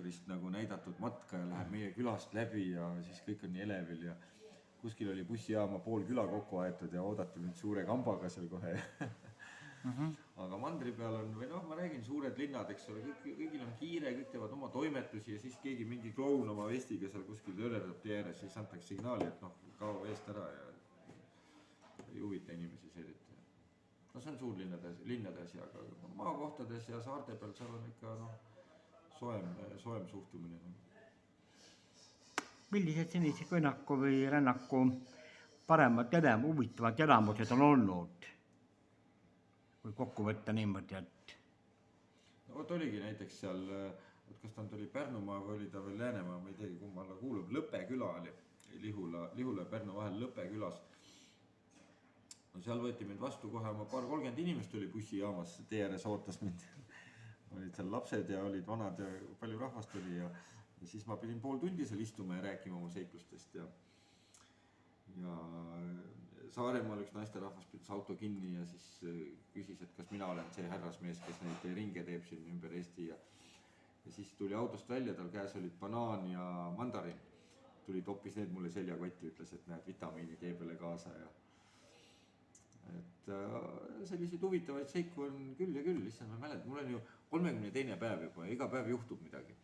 televiisorist nagu näidatud matka ja läheb meie külast läbi ja siis kõik on nii elevil ja kuskil oli bussijaama pool küla kokku aetud ja oodati nüüd suure kambaga seal kohe. Aga mandri peal on, või ma räägin, suured linnad, eks ole, kõigil on kiire, kõik teevad oma toimetusi ja siis keegi mingi kloun oma vestiga seal kuskil törerdab tee ääres, siis antakse signaali, et kao eest ära ja ei huvita inimesi seeriti. See on suurlinnade asi, aga maakohtades ja saarte peal seal on ikka soem suhtumine. Millised senise kõnnaku või rännaku paremad huvitavad elamused on olnud? Kui kokku võtta niimoodi, et... Vot oligi näiteks seal, kas ta oli Pärnumaa või oli ta veel Läänemaa, ma ei teagi, kumma alla kuulub, Lõpeküla oli, Lihula ja Pärnu vahel Lõpekülas. Seal võeti mind vastu kohe oma 30 inimest oli bussijaamas, tee ääres ootas mind. Olid seal lapsed ja olid vanad ja palju rahvast oli ja siis ma pidin pool tundi seal istuma ja rääkima oma seiklustest ja Saaremaal üks naisterahvas püüdis auto kinni ja siis küsis, et kas mina olen see härrasmees, kes neid ringe teeb siin ümber Eesti ja siis tuli autost välja, tal käes olid banaan ja mandariin. Tuli toppis need mulle seljakotti, ütles, et näed vitamiini tee peale kaasa ja selliseid huvitavaid seiku on küll ja küll, lihtsalt ma mäletan, mul on ju 32. päev juba ja iga päev juhtub midagi.